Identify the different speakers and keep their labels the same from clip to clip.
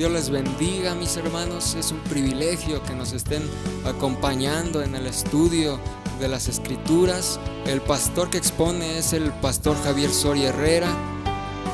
Speaker 1: Dios les bendiga, mis hermanos. Es un privilegio que nos estén acompañando en el estudio de las Escrituras. El pastor que expone es el pastor Javier Soria Herrera.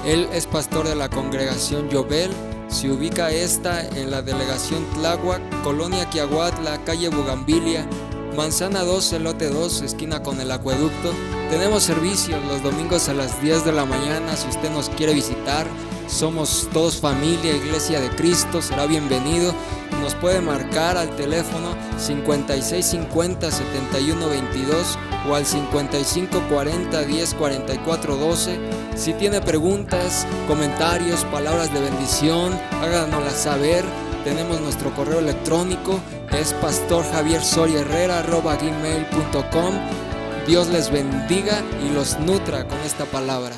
Speaker 1: Él es pastor de la congregación Yobel. Se ubica esta en la delegación Tláhuac, Colonia Quiahuatla, calle Bugambilia, Manzana 2, Elote 2, esquina con el acueducto. Tenemos servicios los domingos a las 10 de la mañana. Si usted nos quiere visitar, somos todos familia, Iglesia de Cristo, será bienvenido. Nos puede marcar al teléfono 5650 7122 o al 5540 104412. Si tiene preguntas, comentarios, palabras de bendición, háganoslas saber. Tenemos nuestro correo electrónico, es pastorjaviersoriaherrera@gmail.com. Dios les bendiga y los nutra con esta palabra.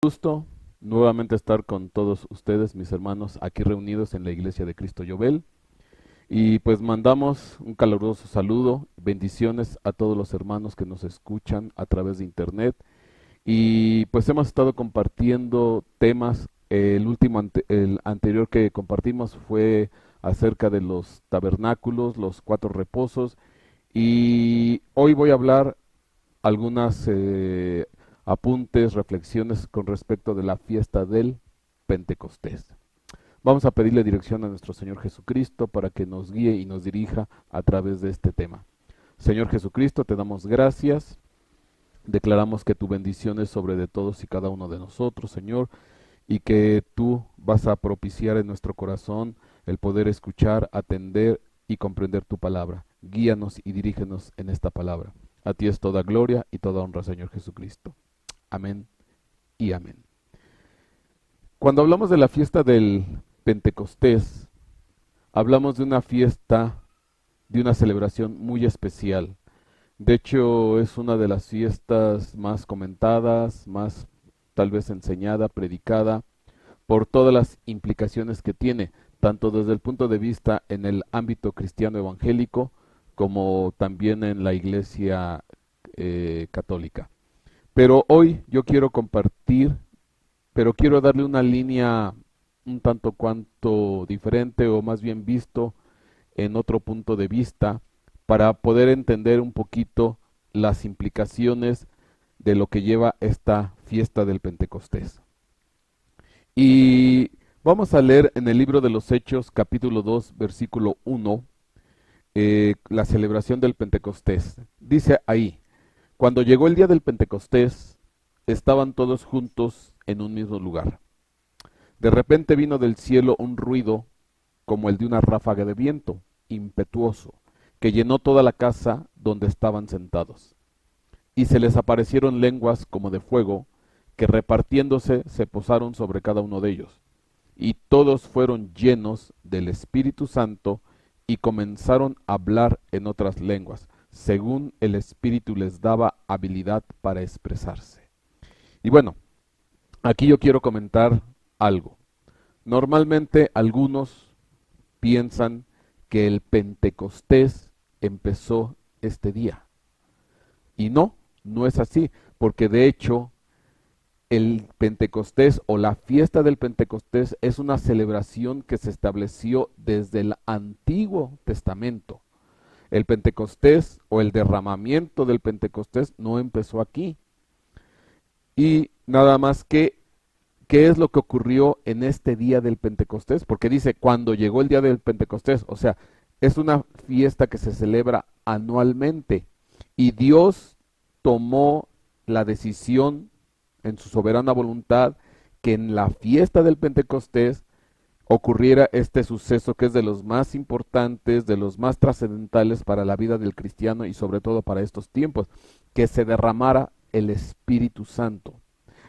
Speaker 2: Gusto nuevamente estar con todos ustedes, mis hermanos, aquí reunidos en la Iglesia de Cristo Yobel. Y pues mandamos un caluroso saludo, bendiciones a todos los hermanos que nos escuchan a través de internet. Y pues hemos estado compartiendo temas. El anterior que compartimos fue acerca de los tabernáculos, los 4 reposos. Y hoy voy a hablar algunas apuntes, reflexiones con respecto de la fiesta del Pentecostés. Vamos a pedirle dirección a nuestro Señor Jesucristo para que nos guíe y nos dirija a través de este tema. Señor Jesucristo, te damos gracias. Declaramos que tu bendición es sobre de todos y cada uno de nosotros, Señor, y que tú vas a propiciar en nuestro corazón el poder escuchar, atender y comprender tu palabra. Guíanos y dirígenos en esta palabra. A ti es toda gloria y toda honra, Señor Jesucristo. Amén y amén. Cuando hablamos de la fiesta del Pentecostés, hablamos de una fiesta, de una celebración muy especial. De hecho, es una de las fiestas más comentadas, más tal vez enseñada, predicada, por todas las implicaciones que tiene, tanto desde el punto de vista en el ámbito cristiano evangélico, como también en la Iglesia católica. Pero hoy yo quiero compartir, pero quiero darle una línea un tanto cuanto diferente, o más bien visto en otro punto de vista, para poder entender un poquito las implicaciones de lo que lleva esta fiesta del Pentecostés. Y vamos a leer en el libro de los Hechos, capítulo 2, versículo 1, la celebración del Pentecostés. Dice ahí: cuando llegó el día del Pentecostés, estaban todos juntos en un mismo lugar. De repente vino del cielo un ruido como el de una ráfaga de viento, impetuoso, que llenó toda la casa donde estaban sentados. Y se les aparecieron lenguas como de fuego, que repartiéndose se posaron sobre cada uno de ellos. Y todos fueron llenos del Espíritu Santo y comenzaron a hablar en otras lenguas, según el Espíritu les daba habilidad para expresarse. Y bueno, aquí yo quiero comentar algo. Normalmente algunos piensan que el Pentecostés empezó este día. Y no es así, porque de hecho el Pentecostés o la fiesta del Pentecostés es una celebración que se estableció desde el Antiguo Testamento. El Pentecostés o el derramamiento del Pentecostés no empezó aquí. Y nada más que, ¿qué es lo que ocurrió en este día del Pentecostés? Porque dice, cuando llegó el día del Pentecostés, o sea, es una fiesta que se celebra anualmente. Y Dios tomó la decisión en su soberana voluntad que en la fiesta del Pentecostés ocurriera este suceso que es de los más importantes, de los más trascendentales para la vida del cristiano y sobre todo para estos tiempos, que se derramara el Espíritu Santo.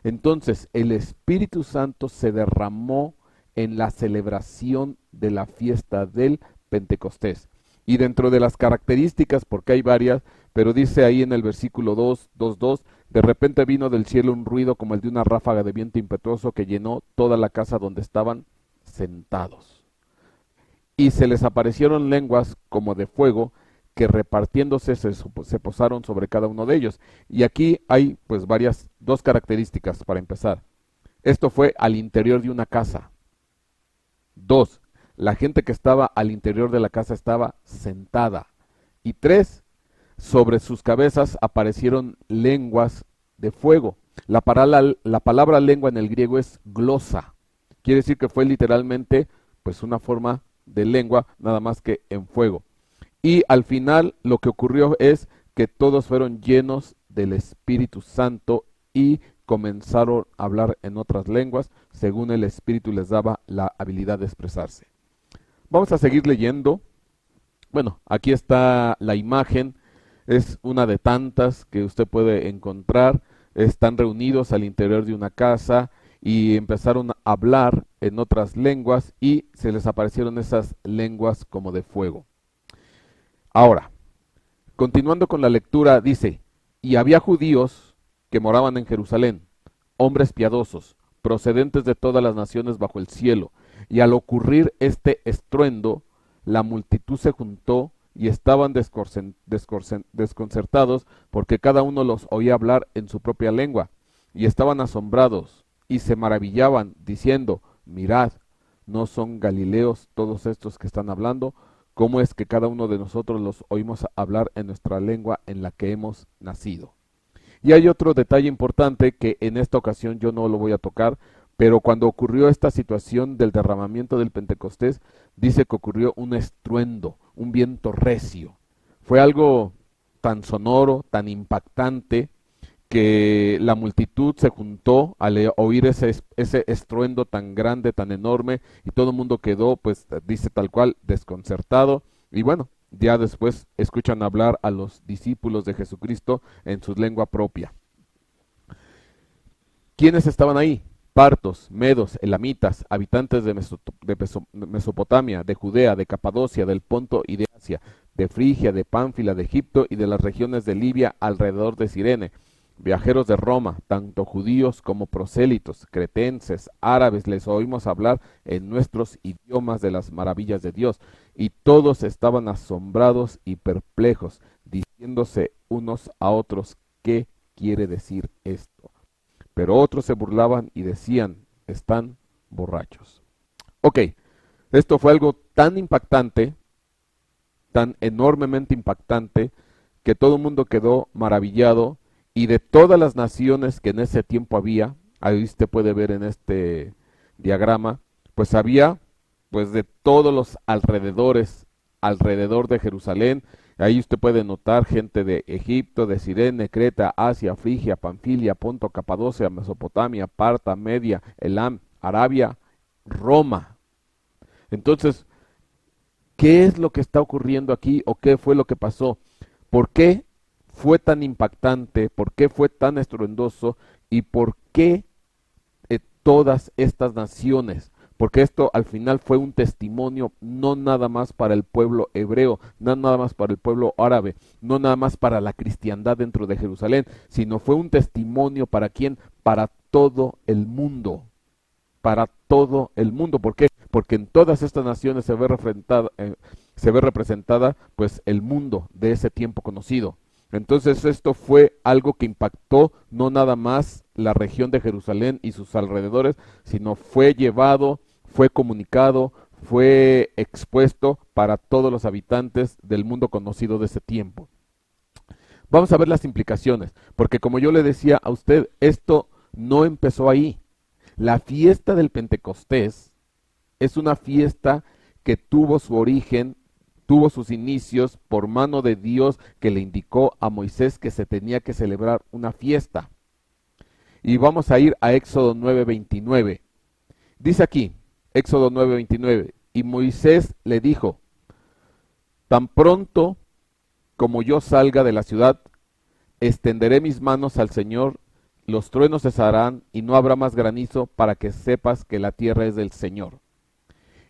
Speaker 2: Entonces, el Espíritu Santo se derramó en la celebración de la fiesta del Pentecostés. Y dentro de las características, porque hay varias, pero dice ahí en el versículo 2:2, de repente vino del cielo un ruido como el de una ráfaga de viento impetuoso que llenó toda la casa donde estaban sentados. y se les aparecieron lenguas como de fuego, que repartiéndose se posaron sobre cada uno de ellos. Y aquí hay pues dos características para empezar. Esto fue al interior de una casa. 2, la gente que estaba al interior de la casa estaba sentada. Y 3, sobre sus cabezas aparecieron lenguas de fuego. La palabra lengua en el griego es glosa. Quiere decir que fue literalmente pues una forma de lengua, nada más que en fuego. Y al final lo que ocurrió es que todos fueron llenos del Espíritu Santo y comenzaron a hablar en otras lenguas, según el Espíritu les daba la habilidad de expresarse. Vamos a seguir leyendo. Bueno, aquí está la imagen, es una de tantas que usted puede encontrar. Están reunidos al interior de una casa y empezaron a hablar en otras lenguas y se les aparecieron esas lenguas como de fuego. Ahora, continuando con la lectura, dice: y había judíos que moraban en Jerusalén, hombres piadosos, procedentes de todas las naciones bajo el cielo, y al ocurrir este estruendo, la multitud se juntó y estaban desconcertados, porque cada uno los oía hablar en su propia lengua, y estaban asombrados, y se maravillaban, diciendo: mirad, ¿no son galileos todos estos que están hablando? ¿Cómo es que cada uno de nosotros los oímos hablar en nuestra lengua en la que hemos nacido? Y hay otro detalle importante que en esta ocasión yo no lo voy a tocar, pero cuando ocurrió esta situación del derramamiento del Pentecostés, dice que ocurrió un estruendo, un viento recio. Fue algo tan sonoro, tan impactante, que la multitud se juntó al oír ese estruendo tan grande, tan enorme, y todo el mundo quedó, pues dice tal cual, desconcertado. Y bueno, ya después escuchan hablar a los discípulos de Jesucristo en su lengua propia. ¿Quiénes estaban ahí? Partos, medos, elamitas, habitantes de Mesopotamia, de Judea, de Capadocia, del Ponto y de Asia, de Frigia, de Pánfila, de Egipto y de las regiones de Libia alrededor de Cirene, viajeros de Roma, tanto judíos como prosélitos, cretenses, árabes, les oímos hablar en nuestros idiomas de las maravillas de Dios, y todos estaban asombrados y perplejos, diciéndose unos a otros: ¿qué quiere decir esto? Pero otros se burlaban y decían: están borrachos. Ok, esto fue algo tan impactante, tan enormemente impactante, que todo el mundo quedó maravillado. Y de todas las naciones que en ese tiempo había, ahí usted puede ver en este diagrama, pues había pues de todos los alrededores, alrededor de Jerusalén. Ahí usted puede notar gente de Egipto, de Cirene, Creta, Asia, Frigia, Panfilia, Ponto, Capadocia, Mesopotamia, Parta, Media, Elam, Arabia, Roma. Entonces, ¿qué es lo que está ocurriendo aquí o qué fue lo que pasó? ¿Por qué fue tan impactante? ¿Por qué fue tan estruendoso? ¿Y por qué todas estas naciones? Porque esto al final fue un testimonio no nada más para el pueblo hebreo, no nada más para el pueblo árabe, no nada más para la cristiandad dentro de Jerusalén, sino fue un testimonio ¿para quién? Para todo el mundo. Para todo el mundo. ¿Por qué? Porque en todas estas naciones se ve representada pues el mundo de ese tiempo conocido. Entonces esto fue algo que impactó no nada más la región de Jerusalén y sus alrededores, sino fue llevado, fue comunicado, fue expuesto para todos los habitantes del mundo conocido de ese tiempo. Vamos a ver las implicaciones, porque como yo le decía a usted, esto no empezó ahí. La fiesta del Pentecostés es una fiesta que tuvo su origen, tuvo sus inicios por mano de Dios, que le indicó a Moisés que se tenía que celebrar una fiesta. Y vamos a ir a Éxodo 9:29. Dice aquí, Éxodo 9:29, y Moisés le dijo: tan pronto como yo salga de la ciudad, extenderé mis manos al Señor, los truenos cesarán y no habrá más granizo, para que sepas que la tierra es del Señor.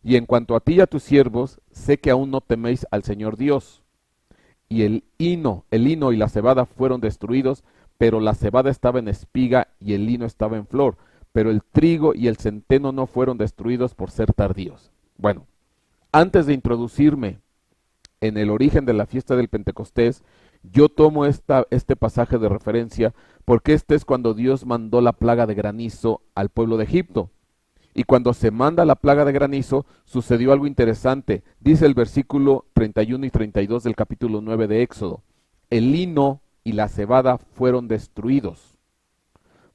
Speaker 2: Y en cuanto a ti y a tus siervos, sé que aún no teméis al Señor Dios. Y el lino y la cebada fueron destruidos, pero la cebada estaba en espiga y el lino estaba en flor, pero el trigo y el centeno no fueron destruidos por ser tardíos. Bueno, antes de introducirme en el origen de la fiesta del Pentecostés, yo tomo este pasaje de referencia porque este es cuando Dios mandó la plaga de granizo al pueblo de Egipto. Y cuando se manda la plaga de granizo, sucedió algo interesante. Dice el versículo 31 y 32 del capítulo 9 de Éxodo: el lino y la cebada fueron destruidos,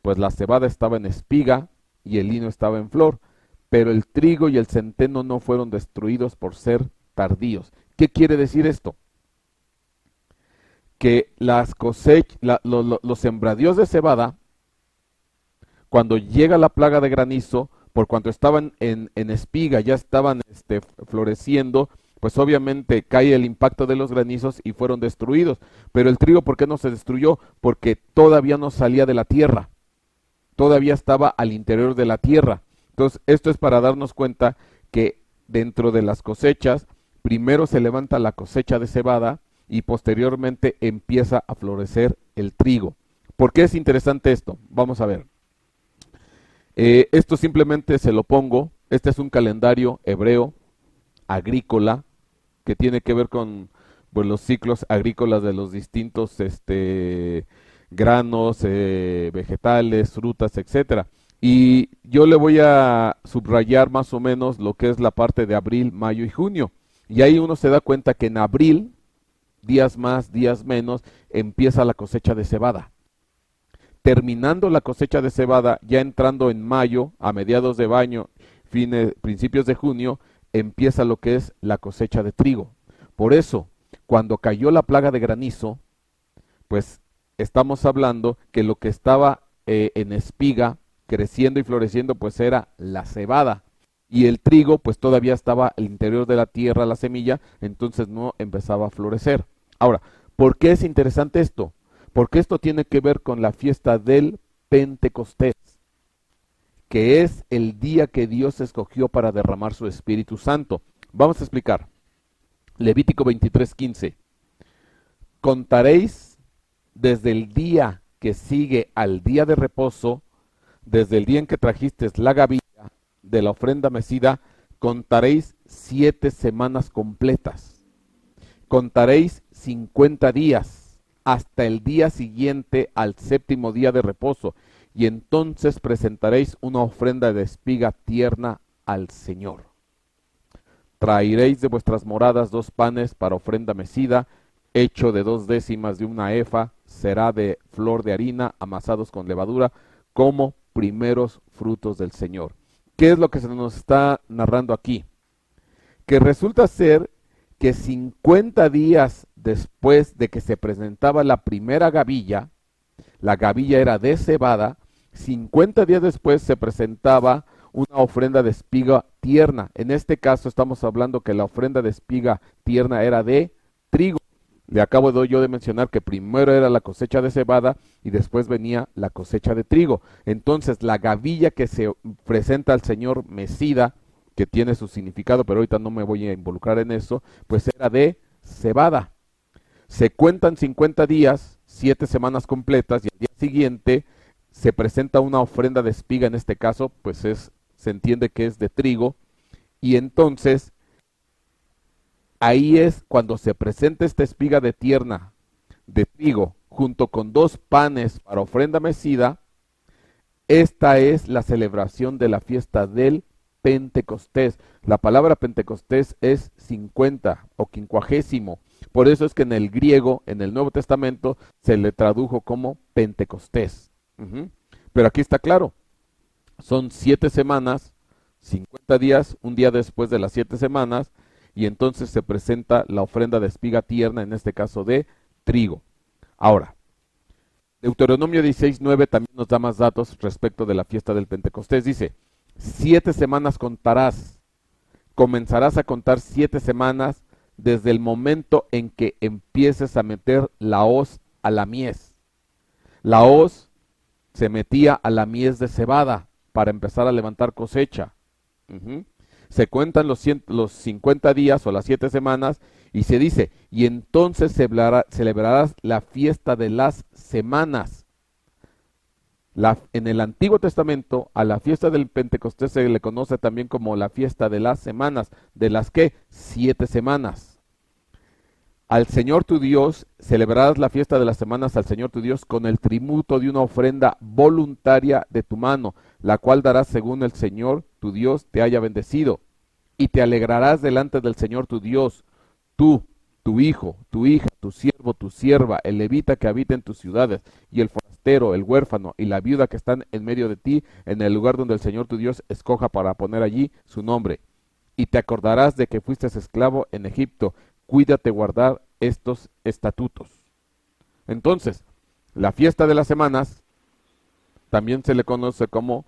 Speaker 2: pues la cebada estaba en espiga y el lino estaba en flor, pero el trigo y el centeno no fueron destruidos por ser tardíos. ¿Qué quiere decir esto? Que los sembradíos de cebada, cuando llega la plaga de granizo, por cuanto estaban en espiga, ya estaban floreciendo, pues obviamente cae el impacto de los granizos y fueron destruidos. Pero el trigo, ¿por qué no se destruyó? Porque todavía no salía de la tierra, todavía estaba al interior de la tierra. Entonces, esto es para darnos cuenta que dentro de las cosechas, primero se levanta la cosecha de cebada y posteriormente empieza a florecer el trigo. ¿Por qué es interesante esto? Vamos a ver. Esto simplemente se lo pongo. Este es un calendario hebreo, agrícola, que tiene que ver con pues, los ciclos agrícolas de los distintos granos, vegetales, frutas, etcétera. Y yo le voy a subrayar más o menos lo que es la parte de abril, mayo y junio. Y ahí uno se da cuenta que en abril, días más, días menos, empieza la cosecha de cebada. Terminando la cosecha de cebada, ya entrando en mayo, a mediados de mayo, principios de junio, empieza lo que es la cosecha de trigo. Por eso, cuando cayó la plaga de granizo, pues estamos hablando que lo que estaba en espiga, creciendo y floreciendo, pues era la cebada. Y el trigo, pues todavía estaba al interior de la tierra, la semilla, entonces no empezaba a florecer. Ahora, ¿por qué es interesante esto? Porque esto tiene que ver con la fiesta del Pentecostés, que es el día que Dios escogió para derramar su Espíritu Santo. Vamos a explicar. Levítico 23:15. Contaréis desde el día que sigue al día de reposo, desde el día en que trajisteis la gavilla de la ofrenda mecida, contaréis 7 semanas completas. Contaréis 50 días hasta el día siguiente al 7º día de reposo, y entonces presentaréis una ofrenda de espiga tierna al Señor. Traeréis de vuestras moradas 2 panes para ofrenda mecida, hecho de 2 décimas de una efa, será de flor de harina, amasados con levadura, como primeros frutos del Señor. ¿Qué es lo que se nos está narrando aquí? Que resulta ser que 50 días después de que se presentaba la primera gavilla, la gavilla era de cebada, 50 días después se presentaba una ofrenda de espiga tierna. En este caso estamos hablando que la ofrenda de espiga tierna era de trigo. Le acabo de mencionar que primero era la cosecha de cebada y después venía la cosecha de trigo. Entonces la gavilla que se presenta al Señor mecida, que tiene su significado, pero ahorita no me voy a involucrar en eso, pues era de cebada. Se cuentan 50 días, 7 semanas completas, y al día siguiente se presenta una ofrenda de espiga, en este caso, pues se entiende que es de trigo, y entonces ahí es cuando se presenta esta espiga de trigo, junto con 2 panes para ofrenda mecida. Esta es la celebración de la fiesta del Pentecostés. La palabra Pentecostés es 50 o 50. Por eso es que en el griego, en el Nuevo Testamento, se le tradujo como Pentecostés. Pero aquí está claro, son 7 semanas, 50 días, un día después de las 7 semanas, y entonces se presenta la ofrenda de espiga tierna, en este caso de trigo. Ahora, Deuteronomio 16:9 también nos da más datos respecto de la fiesta del Pentecostés. Dice, 7 semanas contarás, comenzarás a contar 7 semanas desde el momento en que empieces a meter la hoz a la mies. La hoz se metía a la mies de cebada para empezar a levantar cosecha. Se cuentan los 50 días o las 7 semanas y se dice, y entonces celebrarás la fiesta de las semanas. En el Antiguo Testamento, a la fiesta del Pentecostés se le conoce también como la fiesta de las semanas. ¿De las qué? 7 semanas. Al Señor tu Dios, celebrarás la fiesta de las semanas al Señor tu Dios con el tributo de una ofrenda voluntaria de tu mano, la cual darás según el Señor tu Dios te haya bendecido. Y te alegrarás delante del Señor tu Dios, tú, tu hijo, tu hija, tu siervo, tu sierva, el levita que habita en tus ciudades, y el forastero, el huérfano y la viuda que están en medio de ti, en el lugar donde el Señor tu Dios escoja para poner allí su nombre. Y te acordarás de que fuiste esclavo en Egipto. Cuídate guardar estos estatutos. Entonces, la fiesta de las semanas también se le conoce como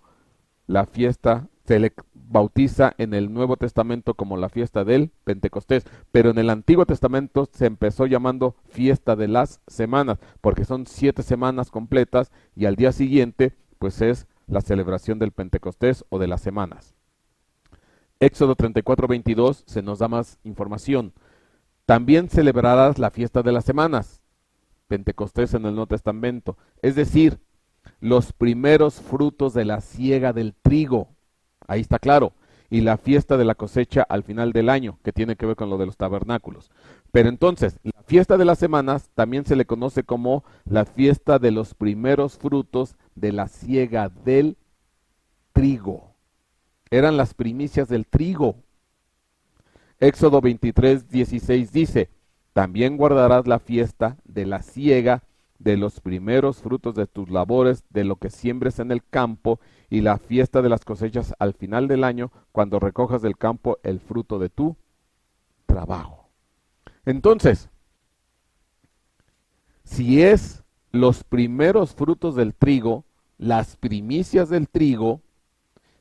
Speaker 2: la fiesta, se le bautiza en el Nuevo Testamento como la fiesta del Pentecostés, pero en el Antiguo Testamento se empezó llamando fiesta de las semanas, porque son 7 semanas completas y al día siguiente pues es la celebración del Pentecostés o de las semanas. Éxodo 34:22 se nos da más información. También celebrarás la fiesta de las semanas, Pentecostés en el Nuevo Testamento, es decir, los primeros frutos de la siega del trigo, ahí está claro, y la fiesta de la cosecha al final del año, que tiene que ver con lo de los tabernáculos. Pero entonces, la fiesta de las semanas también se le conoce como la fiesta de los primeros frutos de la siega del trigo. Eran las primicias del trigo. Éxodo 23:16 dice, también guardarás la fiesta de la siega de los primeros frutos de tus labores, de lo que siembres en el campo, y la fiesta de las cosechas al final del año, cuando recojas del campo el fruto de tu trabajo. Entonces, si es los primeros frutos del trigo, las primicias del trigo,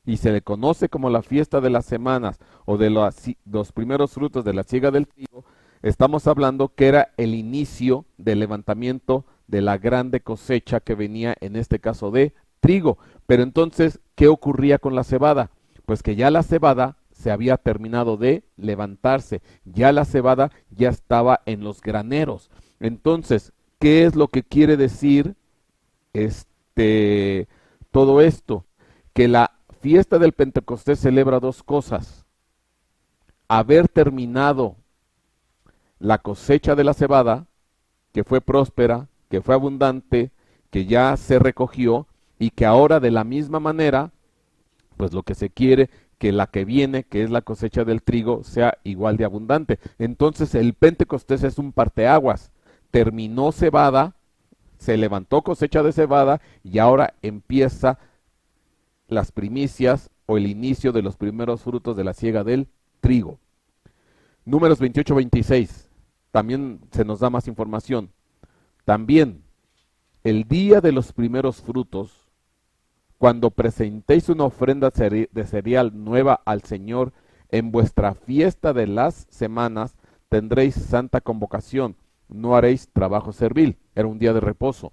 Speaker 2: y se le conoce como la fiesta de las semanas o de los primeros frutos de la siega del trigo, estamos hablando que era el inicio del levantamiento de la grande cosecha que venía en este caso de trigo. Pero entonces, ¿qué ocurría con la cebada? Pues que ya la cebada se había terminado de levantarse, ya la cebada ya estaba en los graneros. Entonces, ¿qué es lo que quiere decir todo esto? Que la fiesta del Pentecostés celebra 2 cosas: haber terminado la cosecha de la cebada, que fue próspera, que fue abundante, que ya se recogió, y que ahora de la misma manera, pues lo que se quiere, que la que viene, que es la cosecha del trigo, sea igual de abundante. Entonces el Pentecostés es un parteaguas. Terminó cebada, se levantó cosecha de cebada, y ahora empieza las primicias o el inicio de los primeros frutos de la siega del trigo. Números 28:26, también se nos da más información. También, el día de los primeros frutos, cuando presentéis una ofrenda de cereal nueva al Señor, en vuestra fiesta de las semanas tendréis santa convocación, no haréis trabajo servil. Era un día de reposo.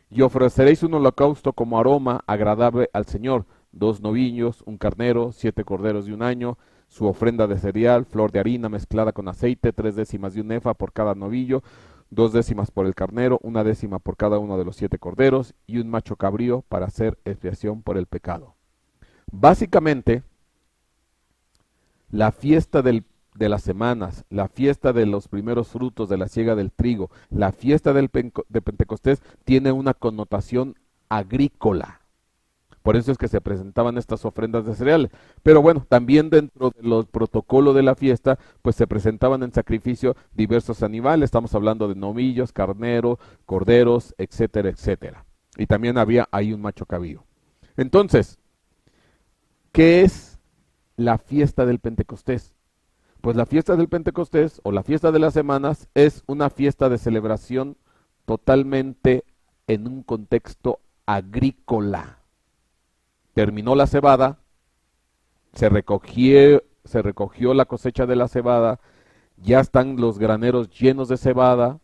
Speaker 2: Y ofreceréis un holocausto como aroma agradable al Señor: 2 novillos, un carnero, 7 corderos de un año, su ofrenda de cereal, flor de harina mezclada con aceite, 3 décimas de un efa por cada novillo, 2 décimas por el carnero, 1 décima por cada uno de los 7 corderos, y un macho cabrío para hacer expiación por el pecado. Básicamente, la fiesta de las semanas, la fiesta de los primeros frutos de la siega del trigo, la fiesta de Pentecostés tiene una connotación agrícola. Por eso es que se presentaban estas ofrendas de cereales. Pero bueno, también dentro de los protocolos de la fiesta, pues se presentaban en sacrificio diversos animales. Estamos hablando de novillos, carneros, corderos, etcétera, etcétera. Y también había ahí un macho cabrío. Entonces, ¿qué es la fiesta del Pentecostés? Pues la fiesta del Pentecostés o la fiesta de las semanas es una fiesta de celebración totalmente en un contexto agrícola. Terminó la cebada, se recogió la cosecha de la cebada, ya están los graneros llenos de cebada,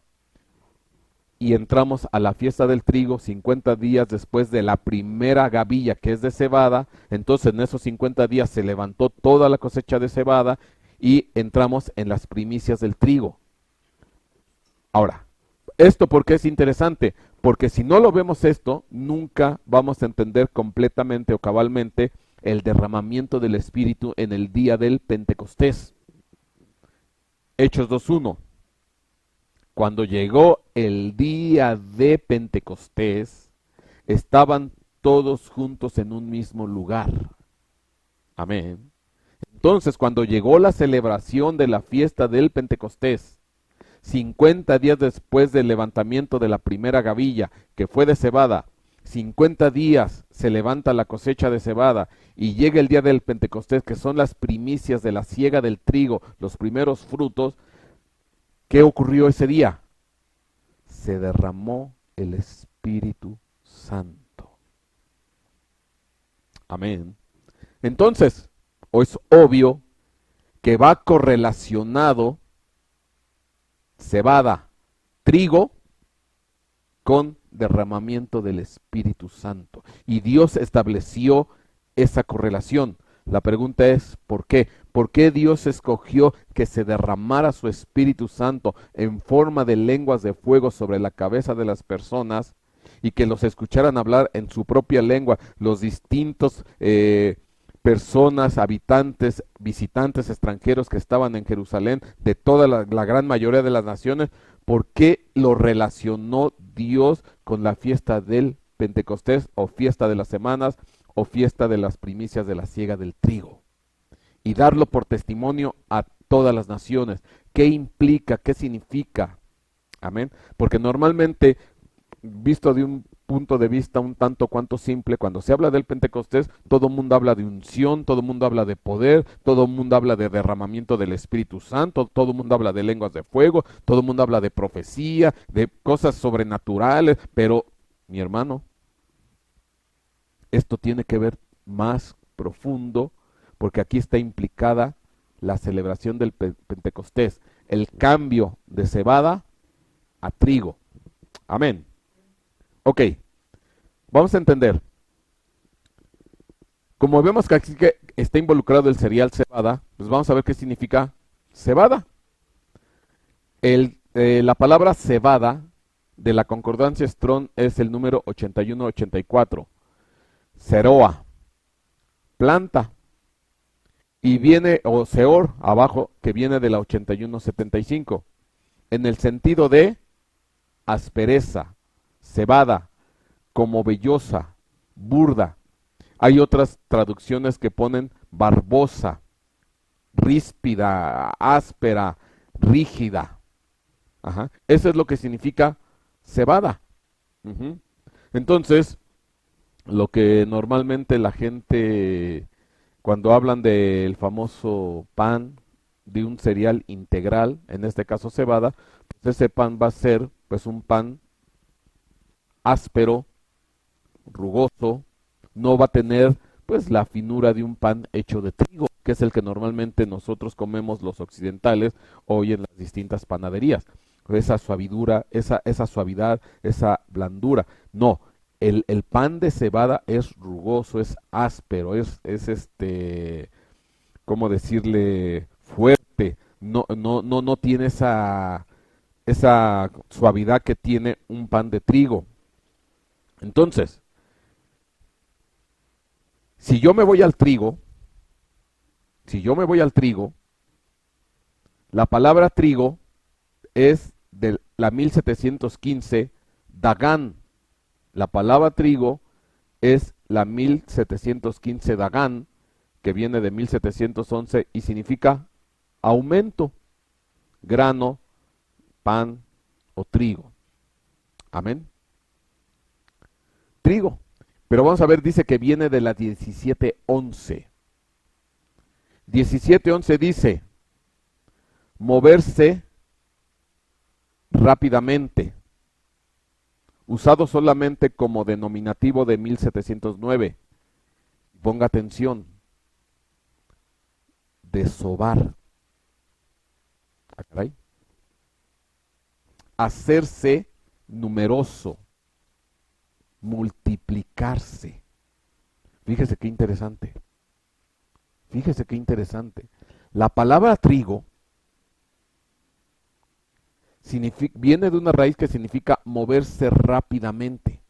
Speaker 2: y entramos a la fiesta del trigo 50 días después de la primera gavilla, que es de cebada. Entonces en esos 50 días se levantó toda la cosecha de cebada y entramos en las primicias del trigo. Ahora, Esto porque es interesante, porque si no lo vemos esto, nunca vamos a entender completamente o cabalmente el derramamiento del Espíritu en el día del Pentecostés. Hechos 2:1. Cuando llegó el día de Pentecostés, estaban todos juntos en un mismo lugar. Amén. Entonces, cuando llegó la celebración de la fiesta del Pentecostés, 50 días después del levantamiento de la primera gavilla, que fue de cebada, 50 días se levanta la cosecha de cebada y llega el día del Pentecostés, que son las primicias de la siega del trigo, los primeros frutos. ¿Qué ocurrió ese día? Se derramó el Espíritu Santo. Amén. Entonces, es obvio que va correlacionado cebada, trigo, con derramamiento del Espíritu Santo. Y Dios estableció esa correlación. La pregunta es, ¿por qué? ¿Por qué Dios escogió que se derramara su Espíritu Santo en forma de lenguas de fuego sobre la cabeza de las personas y que los escucharan hablar en su propia lengua los distintos personas, habitantes, visitantes extranjeros que estaban en Jerusalén, de toda la gran mayoría de las naciones? ¿Por qué lo relacionó Dios con la fiesta del Pentecostés o fiesta de las semanas o fiesta de las primicias de la siega del trigo? Y darlo por testimonio a todas las naciones. ¿Qué implica? ¿Qué significa? Amén. Porque normalmente, visto de un punto de vista un tanto cuanto simple, cuando se habla del Pentecostés, todo el mundo habla de unción, todo el mundo habla de poder, todo el mundo habla de derramamiento del Espíritu Santo, todo el mundo habla de lenguas de fuego, todo el mundo habla de profecía, de cosas sobrenaturales, pero, mi hermano, esto tiene que ver más profundo, porque aquí está implicada la celebración del Pentecostés, el cambio de cebada a trigo. Amén. Ok, vamos a entender. Como vemos que aquí está involucrado el cereal cebada, pues vamos a ver qué significa cebada. La palabra cebada de la concordancia Strong es el número 8184. Ceroa, planta. Y viene, o seor, abajo, que viene de la 8175. En el sentido de aspereza, cebada, como vellosa, burda. Hay otras traducciones que ponen barbosa, ríspida, áspera, rígida. Ajá. Eso es lo que significa cebada. Uh-huh. Entonces, lo que normalmente la gente, cuando hablan del famoso pan, de un cereal integral, en este caso cebada, pues ese pan va a ser pues un pan áspero, rugoso, no va a tener pues la finura de un pan hecho de trigo, que es el que normalmente nosotros comemos los occidentales hoy en las distintas panaderías. Esa suavidura, esa suavidad, esa blandura. No, el pan de cebada es rugoso, es áspero, es ¿cómo decirle? Fuerte. No tiene esa suavidad que tiene un pan de trigo. Entonces, si yo me voy al trigo, la palabra trigo es de la 1715 Dagan. La palabra trigo es la 1715 Dagan, que viene de 1711 y significa aumento, grano, pan o trigo. Amén. Trigo. Pero vamos a ver, dice que viene de la 1711. 1711 dice, moverse rápidamente, usado solamente como denominativo de 1709. Ponga atención, desovar. Ah, caray. Hacerse numeroso, multiplicarse. Fíjese qué interesante. Fíjese qué interesante. La palabra trigo viene de una raíz que significa moverse rápidamente.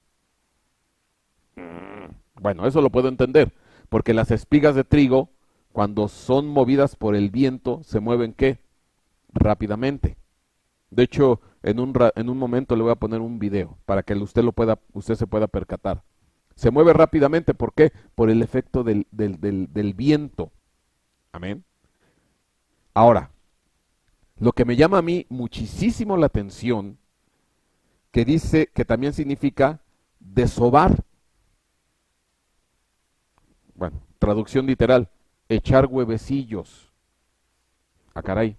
Speaker 2: Bueno, eso lo puedo entender, porque las espigas de trigo, cuando son movidas por el viento, se mueven ¿qué? Rápidamente. De hecho, en un momento le voy a poner un video para que usted se pueda percatar. Se mueve rápidamente, ¿por qué? Por el efecto del viento. Amén. Ahora, lo que me llama a mí muchísimo la atención, que dice que también significa desovar. Bueno, traducción literal, echar huevecillos. Ah, caray.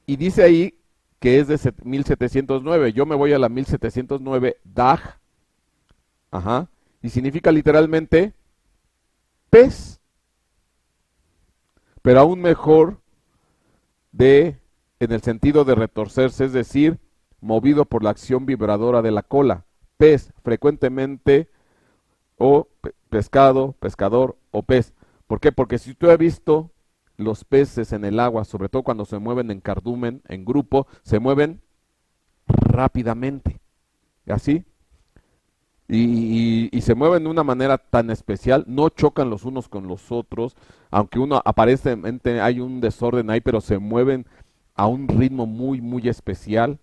Speaker 2: Y dice ahí que es de 1709. Yo me voy a la 1709, Dag. Ajá. Y significa literalmente pez. Pero aún mejor en el sentido de retorcerse, es decir, movido por la acción vibradora de la cola. Pez, frecuentemente, o pescado, pescador o pez. ¿Por qué? Porque si usted ha visto los peces en el agua, sobre todo cuando se mueven en cardumen, en grupo, se mueven rápidamente. ¿Así? Y se mueven de una manera tan especial, no chocan los unos con los otros, aunque aparentemente hay un desorden ahí, pero se mueven a un ritmo muy, muy especial.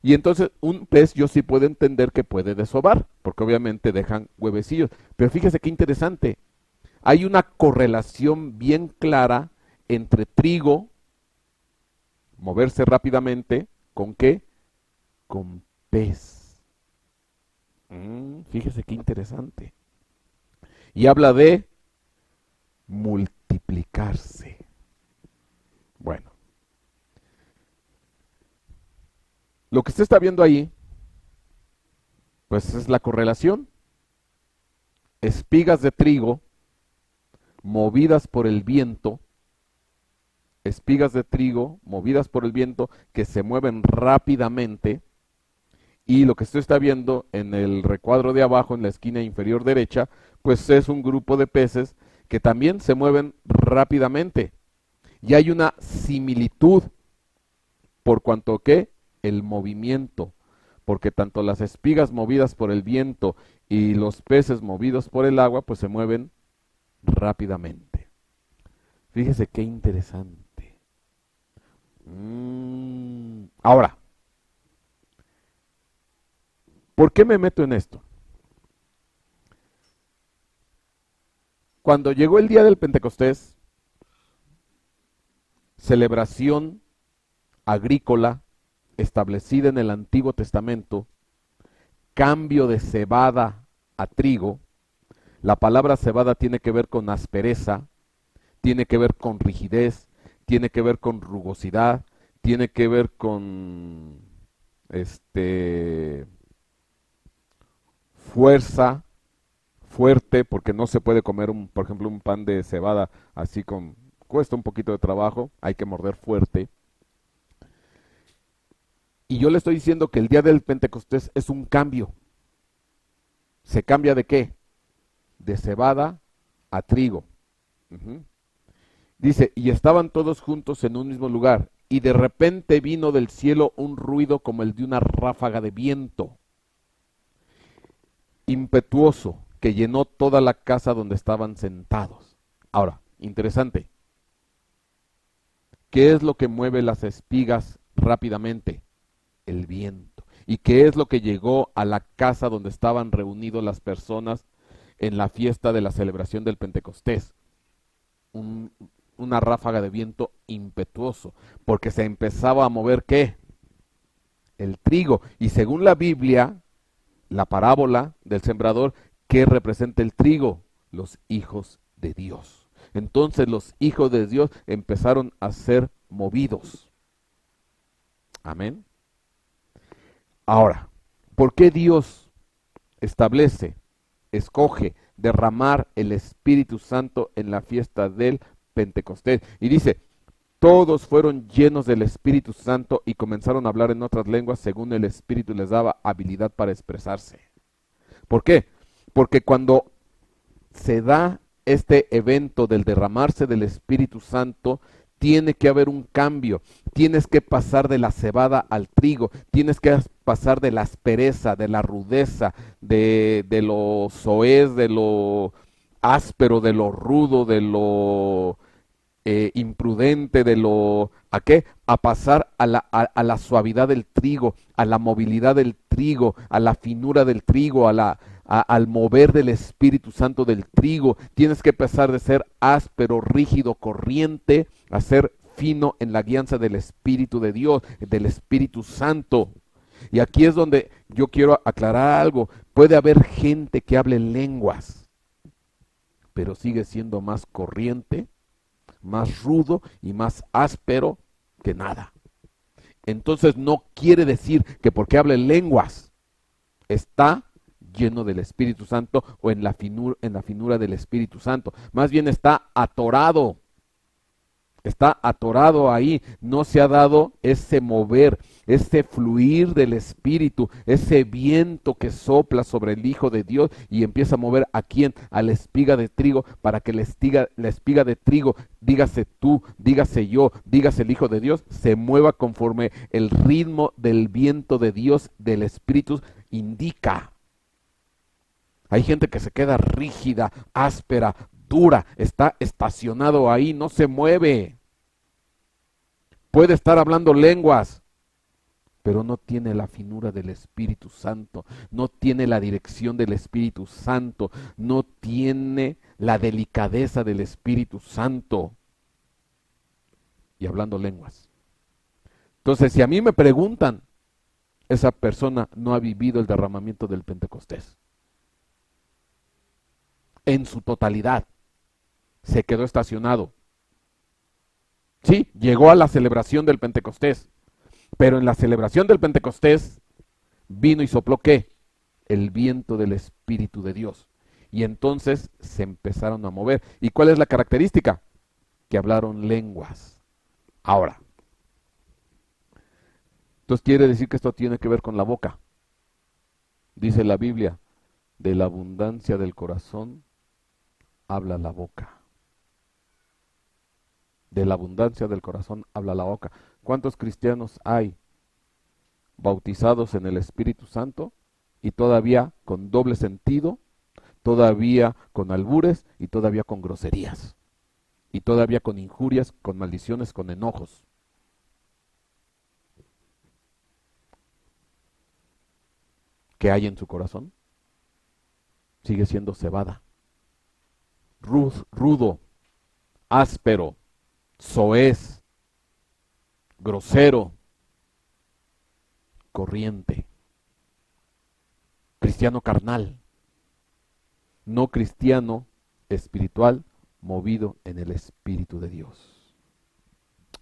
Speaker 2: Y entonces un pez yo sí puedo entender que puede desovar, porque obviamente dejan huevecillos. Pero fíjese qué interesante, hay una correlación bien clara entre trigo, moverse rápidamente, ¿con qué? Con pez. Fíjese qué interesante. Y habla de multiplicarse. Bueno, lo que usted está viendo ahí, pues es la correlación. Espigas de trigo movidas por el viento, espigas de trigo movidas por el viento que se mueven rápidamente. Y lo que usted está viendo en el recuadro de abajo, en la esquina inferior derecha, pues es un grupo de peces que también se mueven rápidamente. Y hay una similitud por cuanto que el movimiento, porque tanto las espigas movidas por el viento y los peces movidos por el agua, pues se mueven rápidamente. Fíjese qué interesante. Ahora, ¿por qué me meto en esto? Cuando llegó el día del Pentecostés, celebración agrícola establecida en el Antiguo Testamento, cambio de cebada a trigo, la palabra cebada tiene que ver con aspereza, tiene que ver con rigidez, tiene que ver con rugosidad, tiene que ver con fuerza, fuerte, porque no se puede comer, por ejemplo, un pan de cebada así cuesta un poquito de trabajo, hay que morder fuerte. Y yo le estoy diciendo que el día del Pentecostés es un cambio. ¿Se cambia de qué? De cebada a trigo. Dice, y estaban todos juntos en un mismo lugar, y de repente vino del cielo un ruido como el de una ráfaga de viento impetuoso que llenó toda la casa donde estaban sentados. Ahora, interesante. ¿Qué es lo que mueve las espigas rápidamente? El viento. ¿Y qué es lo que llegó a la casa donde estaban reunidos las personas en la fiesta de la celebración del Pentecostés? Una ráfaga de viento impetuoso, porque se empezaba a mover ¿qué? El trigo. Y según la Biblia, la parábola del sembrador, ¿qué representa el trigo? Los hijos de Dios. Entonces los hijos de Dios empezaron a ser movidos. Amén. Ahora, ¿por qué Dios escoge derramar el Espíritu Santo en la fiesta del Pentecostés? Y dice, todos fueron llenos del Espíritu Santo y comenzaron a hablar en otras lenguas según el Espíritu les daba habilidad para expresarse. ¿Por qué? Porque cuando se da este evento del derramarse del Espíritu Santo, tiene que haber un cambio, Tienes que pasar de la cebada al trigo, tienes que pasar de la aspereza, de la rudeza, de lo soez, de lo áspero, de lo rudo, de lo imprudente, de lo... ¿A qué? A pasar a la suavidad del trigo, a la movilidad del trigo, a la finura del trigo, al mover del Espíritu Santo del trigo. Tienes que pasar de ser áspero, rígido, corriente, a ser fino en la guianza del Espíritu de Dios, del Espíritu Santo. Y aquí es donde yo quiero aclarar algo. Puede haber gente que hable lenguas, pero sigue siendo más corriente, más rudo y más áspero que nada. Entonces no quiere decir que porque hable lenguas está lleno del Espíritu Santo o en la finura del Espíritu Santo. Más bien está atorado. Está atorado ahí, no se ha dado ese mover, ese fluir del Espíritu, ese viento que sopla sobre el Hijo de Dios y empieza a mover a quién, a la espiga de trigo, para que la espiga de trigo, dígase tú, dígase yo, dígase el Hijo de Dios, se mueva conforme el ritmo del viento de Dios, del Espíritu, indica. Hay gente que se queda rígida, áspera, dura, está estacionado ahí, no se mueve. Puede estar hablando lenguas, pero no tiene la finura del Espíritu Santo, no tiene la dirección del Espíritu Santo, no tiene la delicadeza del Espíritu Santo. Y hablando lenguas. Entonces, si a mí me preguntan, esa persona no ha vivido el derramamiento del Pentecostés. En su totalidad. Se quedó estacionado. Sí, llegó a la celebración del Pentecostés. Pero en la celebración del Pentecostés vino y sopló ¿qué? El viento del Espíritu de Dios. Y entonces se empezaron a mover. ¿Y cuál es la característica? Que hablaron lenguas. Ahora, entonces quiere decir que esto tiene que ver con la boca. Dice la Biblia, de la abundancia del corazón habla la boca. De la abundancia del corazón habla la boca. ¿Cuántos cristianos hay bautizados en el Espíritu Santo y todavía con doble sentido, todavía con albures y todavía con groserías? Y todavía con injurias, con maldiciones, con enojos. ¿Qué hay en su corazón? Sigue siendo cebada. Rudo, áspero, soez, grosero, corriente. Cristiano carnal. No cristiano espiritual, movido en el Espíritu de Dios.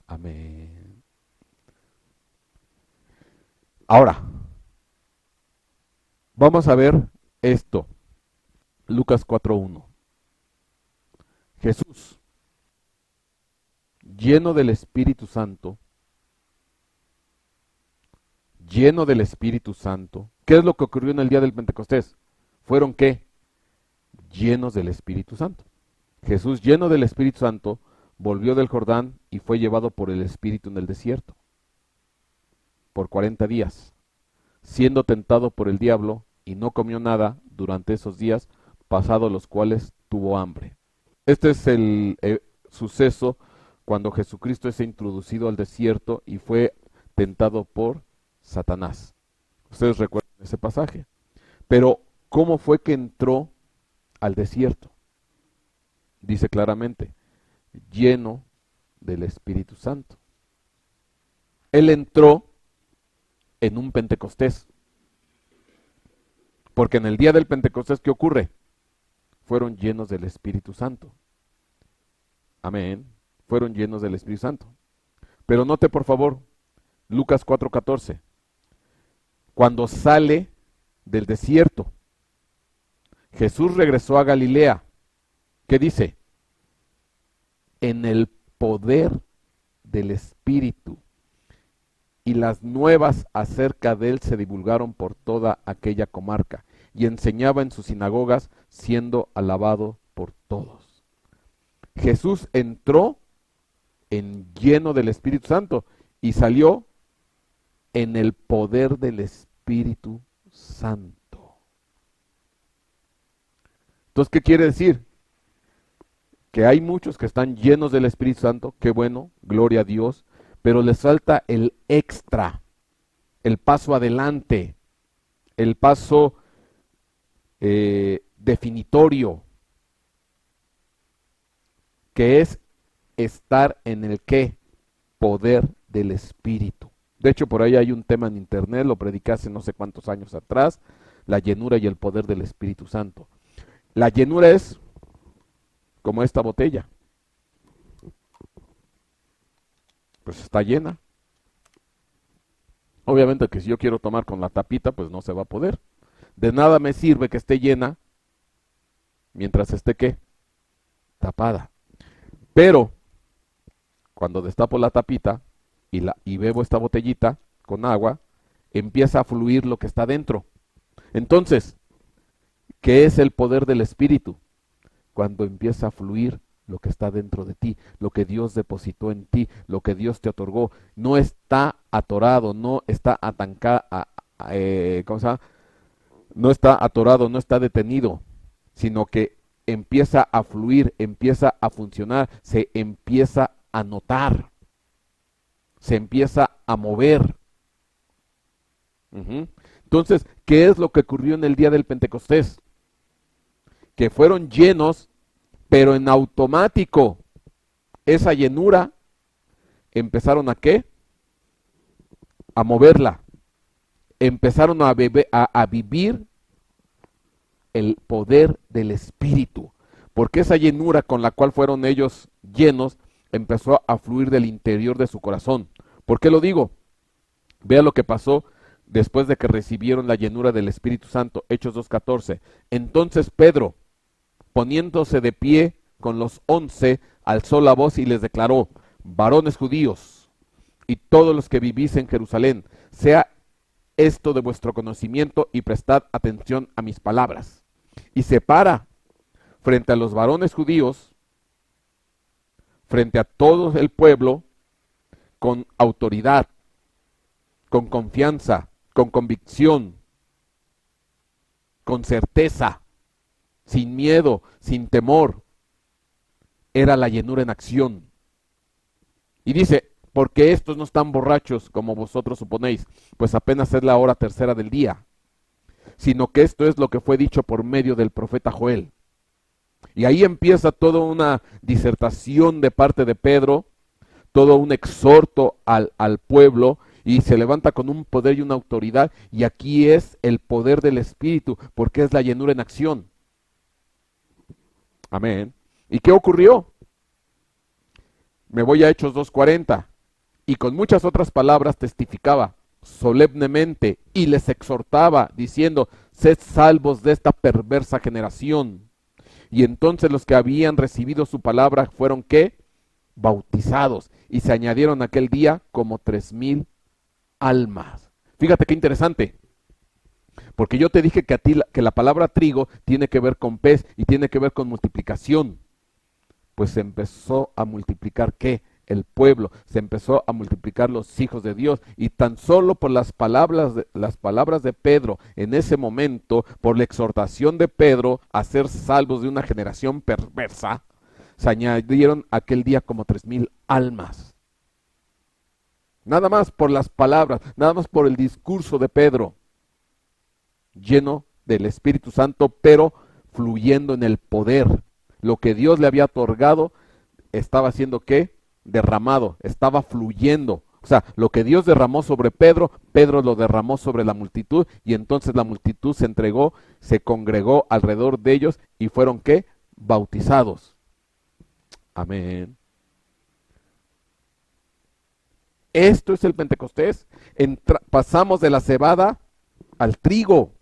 Speaker 2: Amén. Ahora, vamos a ver esto. Lucas 4:1. Jesús, lleno del Espíritu Santo, ¿qué es lo que ocurrió en el día del Pentecostés? ¿Fueron qué? Llenos del Espíritu Santo. Jesús, lleno del Espíritu Santo, volvió del Jordán y fue llevado por el Espíritu en el desierto por 40 días, siendo tentado por el diablo, y no comió nada durante esos días, pasados los cuales tuvo hambre. Este es el suceso cuando Jesucristo es introducido al desierto y fue tentado por Satanás. Ustedes recuerdan ese pasaje. Pero, ¿cómo fue que entró al desierto? Dice claramente, lleno del Espíritu Santo. Él entró en un Pentecostés. Porque en el día del Pentecostés, ¿qué ocurre? Fueron llenos del Espíritu Santo. Amén. Fueron llenos del Espíritu Santo. Pero note por favor, Lucas 4:14. Cuando sale del desierto, Jesús regresó a Galilea. ¿Qué dice? En el poder del Espíritu. Y las nuevas acerca de él se divulgaron por toda aquella comarca, y enseñaba en sus sinagogas, siendo alabado por todos. Jesús entró en lleno del Espíritu Santo, y salió en el poder del Espíritu Santo. Entonces, ¿qué quiere decir? Que hay muchos que están llenos del Espíritu Santo, qué bueno, gloria a Dios, pero les falta el extra, el paso adelante, el paso definitorio, que es estar en el ¿qué? Poder del Espíritu. De hecho, por ahí hay un tema en internet, lo prediqué hace no sé cuántos años atrás, la llenura y el poder del Espíritu Santo. La llenura es como esta botella. Pues está llena. Obviamente que si yo quiero tomar con la tapita, pues no se va a poder. De nada me sirve que esté llena mientras esté ¿qué? Tapada. Pero cuando destapo la tapita y bebo esta botellita con agua, empieza a fluir lo que está dentro. Entonces, ¿qué es el poder del Espíritu? Cuando empieza a fluir lo que está dentro de ti, lo que Dios depositó en ti, lo que Dios te otorgó. No está atorado, no está atancado, ¿cómo se llama? No está atorado, no está detenido, sino que empieza a fluir, empieza a funcionar, se empieza a notar, se empieza a mover. Entonces, ¿qué es lo que ocurrió en el día del Pentecostés? Que fueron llenos, pero en automático, esa llenura, empezaron a ¿qué? A moverla. Empezaron a vivir el poder del Espíritu. Porque esa llenura con la cual fueron ellos llenos, empezó a fluir del interior de su corazón. ¿Por qué lo digo? Vea lo que pasó después de que recibieron la llenura del Espíritu Santo, Hechos 2:14. Entonces Pedro, poniéndose de pie con los 11, alzó la voz y les declaró: varones judíos y todos los que vivís en Jerusalén, sea esto de vuestro conocimiento y prestad atención a mis palabras. Y se para frente a los varones judíos, frente a todo el pueblo, con autoridad, con confianza, con convicción, con certeza, sin miedo, sin temor. Era la llenura en acción. Y dice: porque estos no están borrachos como vosotros suponéis, pues apenas es la hora tercera del día, sino que esto es lo que fue dicho por medio del profeta Joel. Y ahí empieza toda una disertación de parte de Pedro, todo un exhorto al pueblo, y se levanta con un poder y una autoridad, y aquí es el poder del Espíritu, porque es la llenura en acción. Amén. ¿Y qué ocurrió? Me voy a Hechos 2:40. Y con muchas otras palabras testificaba solemnemente y les exhortaba, diciendo: sed salvos de esta perversa generación. Y entonces los que habían recibido su palabra fueron ¿qué? Bautizados. Y se añadieron aquel día como 3,000 almas. Fíjate qué interesante. Porque yo te dije que que la palabra trigo tiene que ver con pez y tiene que ver con multiplicación. Pues se empezó a multiplicar ¿qué? El pueblo, se empezó a multiplicar los hijos de Dios, y tan solo por las palabras de Pedro en ese momento, por la exhortación de Pedro a ser salvos de una generación perversa, se añadieron aquel día como 3,000 almas. Nada más por las palabras, nada más por el discurso de Pedro, lleno del Espíritu Santo, pero fluyendo en el poder. Lo que Dios le había otorgado estaba haciendo ¿qué? Derramado, estaba fluyendo. O sea, lo que Dios derramó sobre Pedro, Pedro lo derramó sobre la multitud, y entonces la multitud se entregó, se congregó alrededor de ellos y fueron ¿qué? Bautizados. Amén. Esto es el Pentecostés. Pasamos de la cebada al trigo.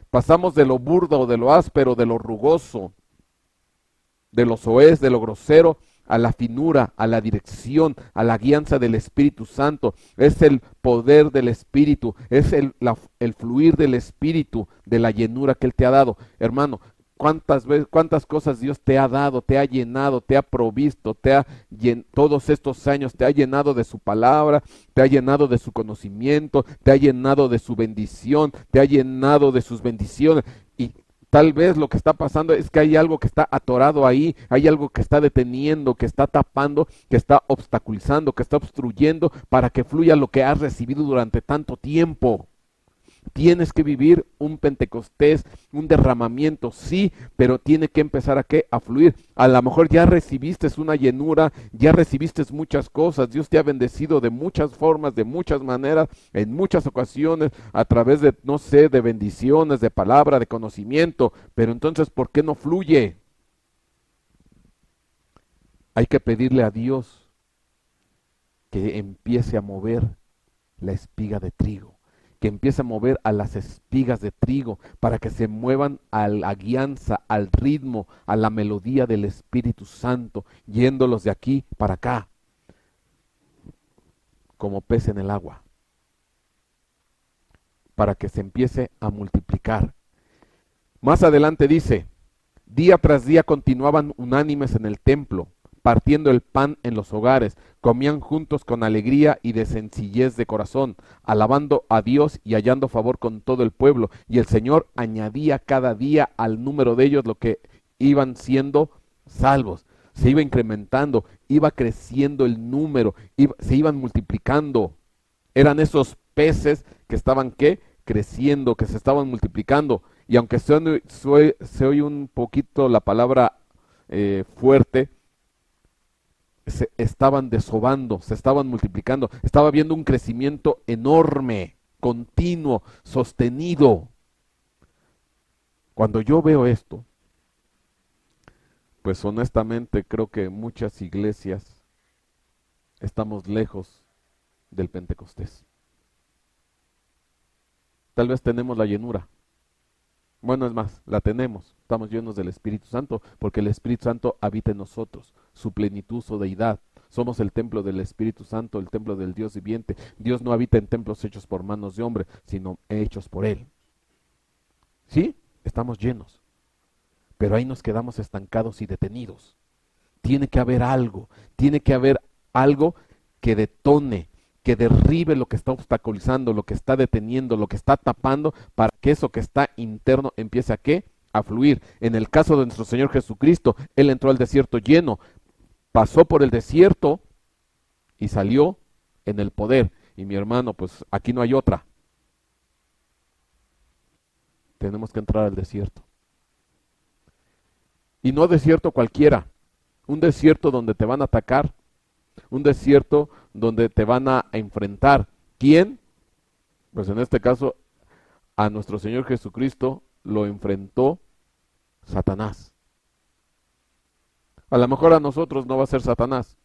Speaker 2: Pasamos de lo burdo, de lo áspero, de lo rugoso, de lo soez, de lo grosero, a la finura, a la dirección, a la guianza del Espíritu Santo. Es el poder del Espíritu, es el fluir del Espíritu, de la llenura que Él te ha dado. Hermano, cuántas cosas Dios te ha dado, te ha llenado, te ha provisto, todos estos años te ha llenado de su palabra, te ha llenado de su conocimiento, te ha llenado de su bendición, te ha llenado de sus bendiciones. Y tal vez lo que está pasando es que hay algo que está atorado ahí, hay algo que está deteniendo, que está tapando, que está obstaculizando, que está obstruyendo para que fluya lo que has recibido durante tanto tiempo. Tienes que vivir un Pentecostés, un derramamiento, sí, pero tiene que empezar ¿a qué? A fluir. A lo mejor ya recibiste una llenura, ya recibiste muchas cosas, Dios te ha bendecido de muchas formas, de muchas maneras, en muchas ocasiones, a través de, no sé, de bendiciones, de palabra, de conocimiento, pero entonces, ¿por qué no fluye? Hay que pedirle a Dios que empiece a mover la espiga de trigo, que empiece a mover a las espigas de trigo para que se muevan a la guianza, al ritmo, a la melodía del Espíritu Santo, yéndolos de aquí para acá, como pez en el agua, para que se empiece a multiplicar. Más adelante dice, día tras día continuaban unánimes en el templo, partiendo el pan en los hogares, comían juntos con alegría y de sencillez de corazón, alabando a Dios y hallando favor con todo el pueblo. Y el Señor añadía cada día al número de ellos lo que iban siendo salvos. Se iba incrementando, iba creciendo el número, se iban multiplicando. Eran esos peces que estaban, ¿qué? Creciendo, que se estaban multiplicando. Y aunque se oye un poquito la palabra fuerte, se estaban desobando, se estaban multiplicando, estaba habiendo un crecimiento enorme, continuo, sostenido. Cuando yo veo esto, pues honestamente creo que muchas iglesias estamos lejos del Pentecostés. Tal vez tenemos la llenura. Bueno, es más, la tenemos. Estamos llenos del Espíritu Santo, porque el Espíritu Santo habita en nosotros, su plenitud, su deidad. Somos el templo del Espíritu Santo, el templo del Dios viviente. Dios no habita en templos hechos por manos de hombre, sino hechos por Él. ¿Sí? Estamos llenos. Pero ahí nos quedamos estancados y detenidos. Tiene que haber algo que detone, que derribe lo que está obstaculizando, lo que está deteniendo, lo que está tapando, para que eso que está interno empiece ¿a qué? A fluir. En el caso de nuestro Señor Jesucristo, Él entró al desierto lleno, pasó por el desierto y salió en el poder. Y mi hermano, pues aquí no hay otra. Tenemos que entrar al desierto. Y no desierto cualquiera, un desierto donde te van a atacar, un desierto donde te van a enfrentar. ¿Quién? Pues en este caso a nuestro Señor Jesucristo lo enfrentó Satanás. A lo mejor a nosotros no va a ser Satanás,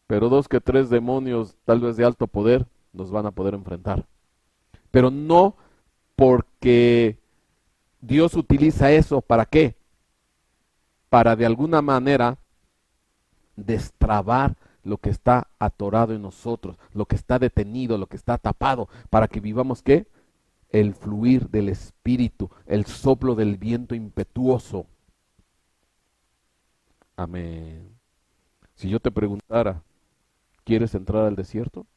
Speaker 2: pero 2 que 3 demonios, tal vez de alto poder, nos van a poder enfrentar. Pero no porque Dios utiliza eso, ¿para qué? Para de alguna manera destrabar lo que está atorado en nosotros, lo que está detenido, lo que está tapado, para que vivamos ¿qué? El fluir del Espíritu, el soplo del viento impetuoso. Amén. Si yo te preguntara, ¿quieres entrar al desierto?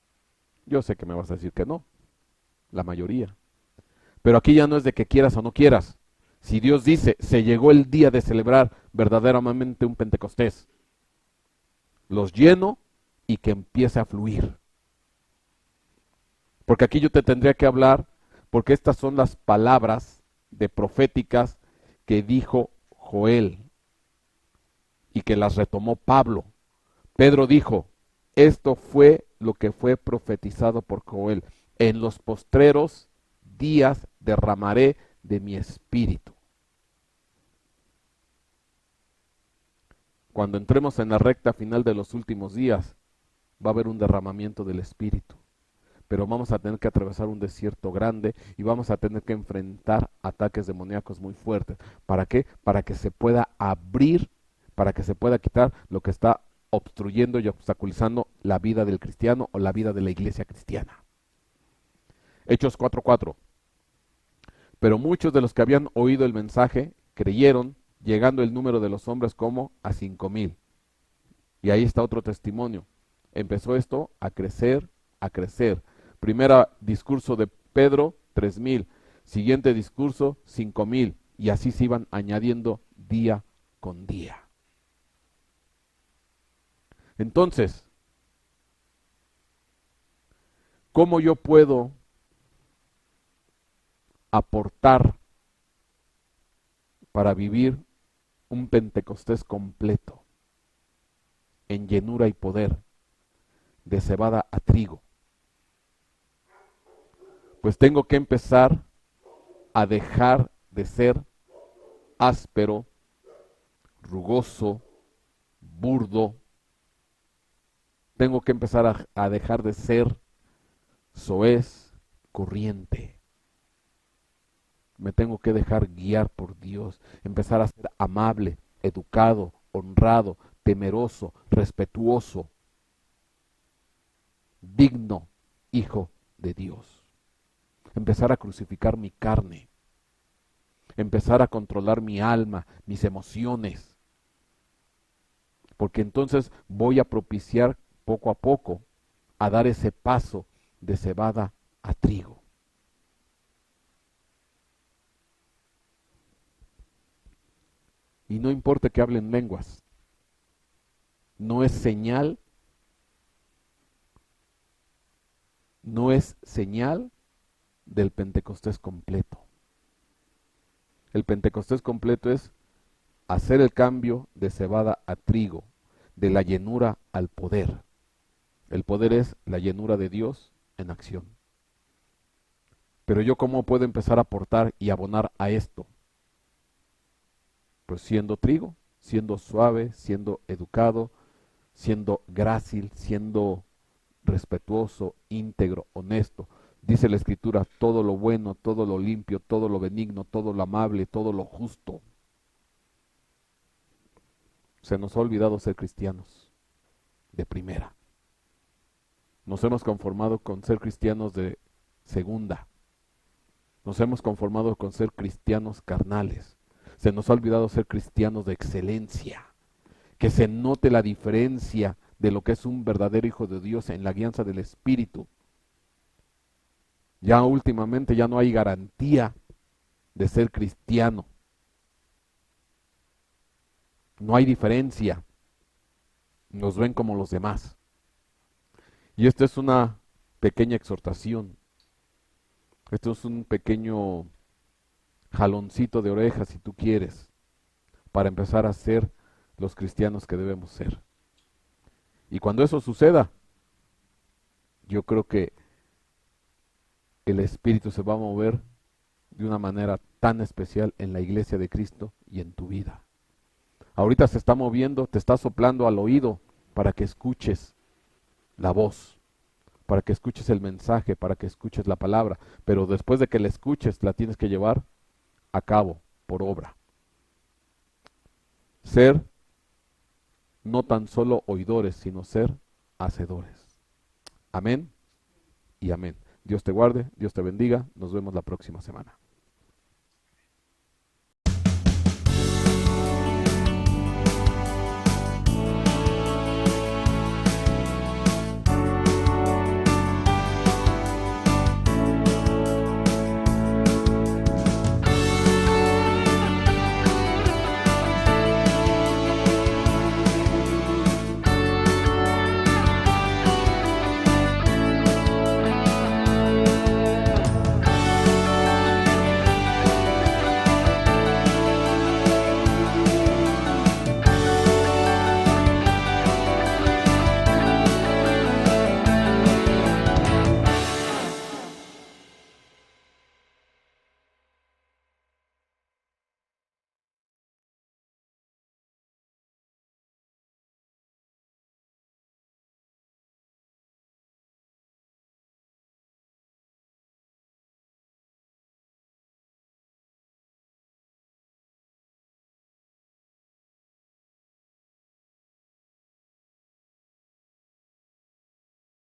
Speaker 2: Yo sé que me vas a decir que no, la mayoría. Pero aquí ya no es de que quieras o no quieras. Si Dios dice, se llegó el día de celebrar verdaderamente un Pentecostés, los lleno y que empiece a fluir. Porque aquí yo te tendría que hablar, porque estas son las palabras de proféticas que dijo Joel y que las retomó Pablo. Pedro dijo, esto fue lo que fue profetizado por Joel. En los postreros días derramaré de mi espíritu. Cuando entremos en la recta final de los últimos días, va a haber un derramamiento del espíritu. Pero vamos a tener que atravesar un desierto grande y vamos a tener que enfrentar ataques demoníacos muy fuertes. ¿Para qué? Para que se pueda abrir, para que se pueda quitar lo que está obstruyendo y obstaculizando la vida del cristiano o la vida de la iglesia cristiana. Hechos 4:4. Pero muchos de los que habían oído el mensaje creyeron, llegando el número de los hombres como a 5,000. Y ahí está otro testimonio. Empezó esto a crecer, a crecer. Primera discurso de Pedro, 3,000. Siguiente discurso, 5,000. Y así se iban añadiendo día con día. Entonces, ¿cómo yo puedo aportar para vivir un Pentecostés completo, en llenura y poder, de cebada a trigo? Pues tengo que empezar a dejar de ser áspero, rugoso, burdo. Tengo que empezar a dejar de ser soez, corriente. Me tengo que dejar guiar por Dios, empezar a ser amable, educado, honrado, temeroso, respetuoso, digno hijo de Dios. Empezar a crucificar mi carne, empezar a controlar mi alma, mis emociones, porque entonces voy a propiciar poco a poco a dar ese paso de cebada a trigo. Y no importa que hablen lenguas, no es señal del Pentecostés completo. El Pentecostés completo es hacer el cambio de cebada a trigo, de la llenura al poder. El poder es la llenura de Dios en acción. Pero yo, ¿cómo puedo empezar a aportar y abonar a esto? Pues siendo trigo, siendo suave, siendo educado, siendo grácil, siendo respetuoso, íntegro, honesto. Dice la Escritura, todo lo bueno, todo lo limpio, todo lo benigno, todo lo amable, todo lo justo. Se nos ha olvidado ser cristianos de primera. Nos hemos conformado con ser cristianos de segunda. Nos hemos conformado con ser cristianos carnales. Se nos ha olvidado ser cristianos de excelencia. Que se note la diferencia de lo que es un verdadero hijo de Dios en la guianza del Espíritu. Ya últimamente ya no hay garantía de ser cristiano. No hay diferencia. Nos ven como los demás. Y esta es una pequeña exhortación. Esto es un pequeño jaloncito de oreja, si tú quieres, para empezar a ser los cristianos que debemos ser. Y cuando eso suceda, yo creo que el Espíritu se va a mover de una manera tan especial en la iglesia de Cristo y en tu vida. Ahorita se está moviendo, te está soplando al oído para que escuches la voz, para que escuches el mensaje, para que escuches la palabra, pero después de que la escuches, la tienes que llevar a cabo por obra. Ser no tan solo oidores, sino ser hacedores. Amén y amén. Dios te guarde, Dios te bendiga. Nos vemos la próxima semana.